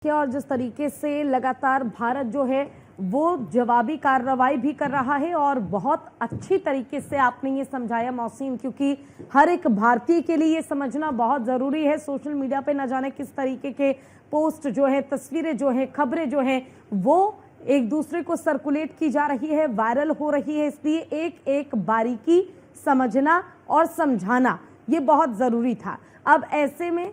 और जिस तरीके से लगातार भारत जो है वो जवाबी कार्रवाई भी कर रहा है और बहुत अच्छी तरीके से आपने ये समझाया मौसीम, क्योंकि हर एक भारतीय के लिए ये समझना बहुत ज़रूरी है। सोशल मीडिया पे न जाने किस तरीके के पोस्ट जो है, तस्वीरें जो है, खबरें जो हैं वो एक दूसरे को सर्कुलेट की जा रही है, वायरल हो रही है। इसलिए एक एक बारीकी समझना और समझाना ये बहुत ज़रूरी था। अब ऐसे में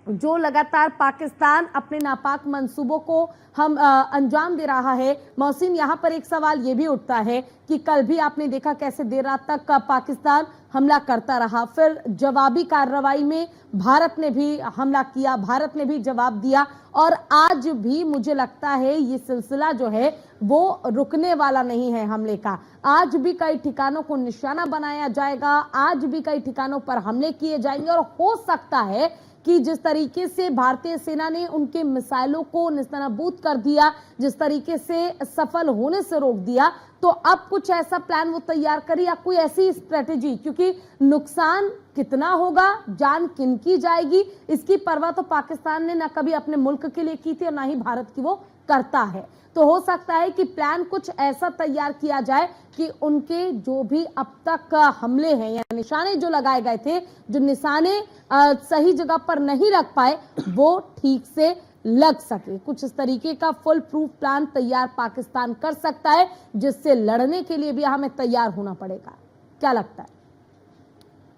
जो लगातार पाकिस्तान अपने नापाक मंसूबों को हम अंजाम दे रहा है, मौसीम, यहाँ पर एक सवाल ये भी उठता है कि कल भी आपने देखा कैसे देर रात तक पाकिस्तान हमला करता रहा, फिर जवाबी कार्रवाई में भारत ने भी हमला किया, भारत ने भी जवाब दिया और आज भी मुझे लगता है ये सिलसिला जो है वो रुकने वाला नहीं है हमले का। आज भी कई ठिकानों को निशाना बनाया जाएगा, आज भी कई ठिकानों पर हमले किए जाएंगे और हो सकता है कि जिस तरीके से भारतीय सेना ने उनके मिसाइलों को निस्तानाबूद कर दिया, जिस तरीके से सफल होने से रोक दिया, तो अब कुछ ऐसा प्लान वो तैयार करे या कोई ऐसी स्ट्रेटेजी, क्योंकि नुकसान कितना होगा, जान किनकी जाएगी, इसकी परवाह तो पाकिस्तान ने ना कभी अपने मुल्क के लिए की थी और ना ही भारत की वो करता है। तो हो सकता है कि प्लान कुछ ऐसा तैयार किया जाए कि उनके जो भी अब तक हमले हैं या निशाने जो लगाए गए थे, जो निशाने सही जगह पर नहीं रख पाए, वो ठीक से लग सके। कुछ इस तरीके का फुल प्रूफ प्लान तैयार पाकिस्तान कर सकता है, जिससे लड़ने के लिए भी हमें तैयार होना पड़ेगा। क्या लगता है?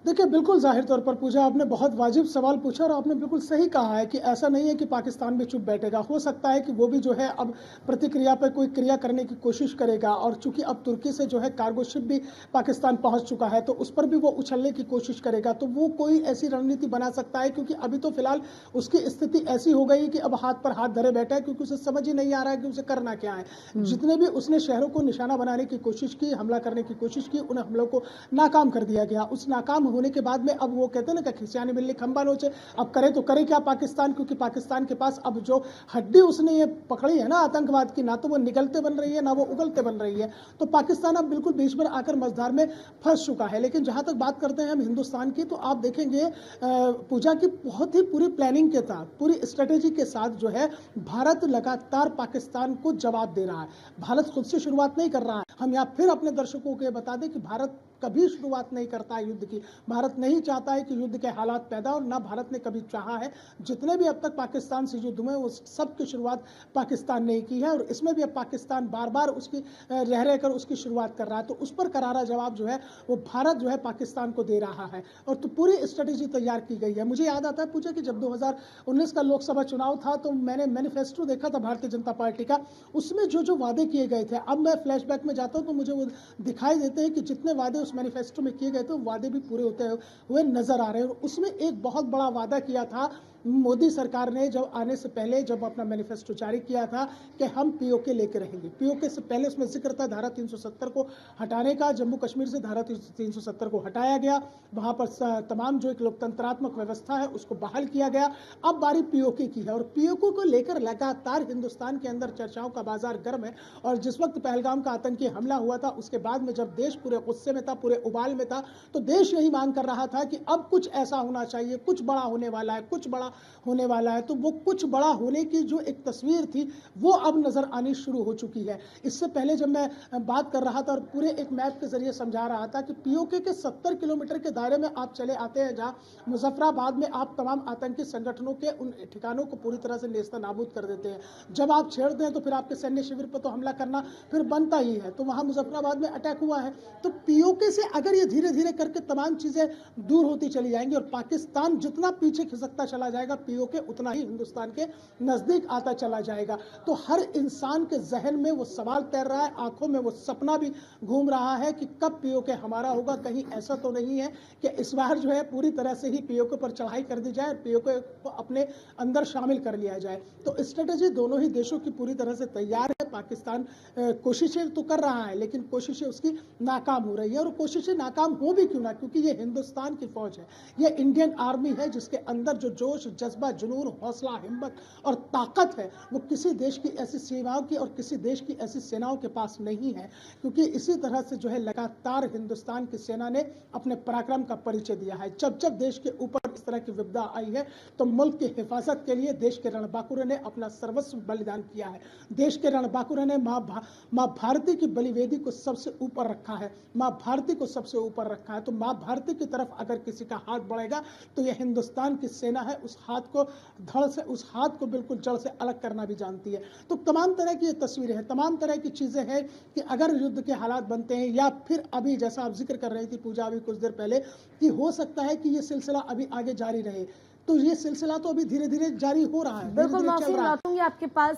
देखिए, बिल्कुल जाहिर तौर पर पूजा, आपने बहुत वाजिब सवाल पूछा और आपने बिल्कुल सही कहा है कि ऐसा नहीं है कि पाकिस्तान भी चुप बैठेगा। हो सकता है कि वो भी जो है अब प्रतिक्रिया पर कोई क्रिया करने की कोशिश करेगा, और चूंकि अब तुर्की से जो है कार्गो शिप भी पाकिस्तान पहुंच चुका है तो उस पर भी वो उछलने की कोशिश करेगा। तो वो कोई ऐसी रणनीति बना सकता है, क्योंकि अभी तो फिलहाल उसकी स्थिति ऐसी हो गई कि अब हाथ पर हाथ धरे बैठा है, क्योंकि उसे समझ ही नहीं आ रहा है कि उसे करना क्या है। जितने भी उसने शहरों को निशाना बनाने की कोशिश की, हमला करने की कोशिश की, उन हमलों को नाकाम कर दिया गया। उस नाकाम होने के बाद में अब वो कहते हैं ना कि खिसियानी बिल्ली खंबा नोचे, अब करे तो करे क्या पाकिस्तान, क्योंकि पाकिस्तान के पास अब जो हड्डी उसने ये पकड़ी है ना आतंकवाद की, ना तो वो निगलते बन रही है ना वो उगलते बन रही है। तो पाकिस्तान अब बिल्कुल बीच में आकर मझधार में फंस चुका है। लेकिन जहां तक बात करते हैं हम हिंदुस्तान की, तो आप देखेंगे पूजा की बहुत ही पूरी प्लानिंग के साथ, पूरी स्ट्रेटेजी के साथ जो है भारत लगातार पाकिस्तान को जवाब दे रहा है। भारत खुद से शुरुआत नहीं कर रहा है। हम यहाँ फिर अपने दर्शकों को बता दें कि भारत कभी शुरुआत नहीं करता है युद्ध की। भारत नहीं चाहता है कि युद्ध के हालात पैदा हो, ना भारत ने कभी चाहा है। जितने भी अब तक पाकिस्तान से युद्ध हुए वो सब की शुरुआत पाकिस्तान ने की है, और इसमें भी अब पाकिस्तान बार बार उसकी रह कर उसकी शुरुआत कर रहा है। तो उस पर करारा जवाब जो है वो भारत जो है पाकिस्तान को दे रहा है, और तो पूरी स्ट्रेटेजी तैयार की गई है। मुझे याद आता है पूछा कि जब 2019 का लोकसभा चुनाव था तो मैंने मैनिफेस्टो देखा था भारतीय जनता पार्टी का, उसमें जो जो वादे किए गए थे, अब मैं फ्लैशबैक में जाता हूँ तो मुझे वो दिखाई देते हैं कि जितने वादे मैनिफेस्टो में किए गए थे वादे भी पूरे होते हुए नजर आ रहे हैं। और उसमें एक बहुत बड़ा वादा किया था मोदी सरकार ने, जब आने से पहले जब अपना मैनिफेस्टो जारी किया था कि हम पीओके लेकर रहेंगे। पीओके से पहले उसमें जिक्र था धारा 370 को हटाने का। जम्मू कश्मीर से धारा 370 को हटाया गया, वहां पर तमाम जो एक लोकतंत्रात्मक व्यवस्था है उसको बहाल किया गया। अब बारी पीओके की है, और पीओके को लेकर लगातार हिंदुस्तान के अंदर चर्चाओं का बाजार गर्म है। और जिस वक्त पहलगाम का आतंकी हमला हुआ था उसके बाद में जब देश पूरे गुस्से में था, पूरे उबाल में था, तो देश यही मांग कर रहा था कि अब कुछ ऐसा होना चाहिए, कुछ बड़ा होने वाला है, कुछ बड़ा होने वाला है। तो वो कुछ बड़ा होने की जो एक तस्वीर थी वो अब नजर आनी शुरू हो चुकी है। इससे पहले जब मैं बात कर रहा था और पूरे एक मैप के जरिए समझा रहा था कि पीओके के 70 किलोमीटर के दायरे में आप चले आते हैं, जहां मुजफ्फराबाद में आप तमाम आतंकी संगठनों के उन ठिकानों को पूरी तरह से नेस्तनाबूद कर देते हैं। जब आप छेड़ते हैं तो फिर आपके सैन्य शिविर पर तो हमला करना फिर बनता ही है। तो वहां मुजफ्फराबाद में अटैक हुआ है। तो पीओके से अगर ये धीरे धीरे करके तमाम चीजें दूर होती चली जाएंगी और पाकिस्तान जितना पीछे खिसकता चला जाएगा, पीओके उतना ही हिंदुस्तान के नजदीक आता चला जाएगा। तो हर इंसान के जहन में वो सवाल तैर रहा है, आंखों में वो सपना भी घूम रहा है कि कब पीओके हमारा होगा। कहीं ऐसा तो नहीं है कि इस बार जो है पूरी तरह से ही पीओके पर चढ़ाई कर दी जाए, पीओके को अपने अंदर शामिल कर लिया जाए। तो स्ट्रेटेजी दोनों ही देशों की पूरी तरह से तैयार है। पाकिस्तान कोशिशें तो कर रहा है, लेकिन कोशिशें उसकी नाकाम हो रही है। और कोशिशें नाकाम हो भी क्यों ना, क्योंकि ये हिंदुस्तान की फौज है, ये इंडियन आर्मी है, जिसके अंदर जो जोश, जज्बा, जुनून, हौसला, हिम्मत और ताकत है वो किसी देश की ऐसी सेनाओं की और किसी देश की ऐसी सेनाओं के पास नहीं है। क्योंकि इसी तरह से जो है लगातार हिंदुस्तान की सेना ने अपने पराक्रम का परिचय दिया है। जब जब देश के ऊपर और इस तरह की विपदा आई है तो मुल्क की हिफाजत के लिए देश के रणबांकुरों ने अपना सर्वस्व बलिदान किया है। देश के रणबांकुरों ने माँ भारती की बलिवेदी को सबसे ऊपर रखा है, माँ भारती को सबसे ऊपर रखा है। तो माँ भारती की तरफ अगर किसी का हाथ बढ़ेगा तो यह हिंदुस्तान की सेना है, उस हाथ को धड़ से, उस हाथ को बिल्कुल जड़ से अलग करना भी जानती है। तो तमाम तरह की ये तस्वीरें हैं, तमाम तरह की चीज़ें हैं कि अगर युद्ध के हालात बनते हैं या फिर अभी जैसा आप जिक्र कर रही थी पूजा अभी कुछ देर पहले कि हो सकता है कि ये सिलसिला अभी आगे जारी रहे, तो ये सिलसिला तो अभी धीरे धीरे जारी हो रहा है, बिल्कुल धीरे-धीरे चल मौसी, रहा है। लौटूंगी आपके पास।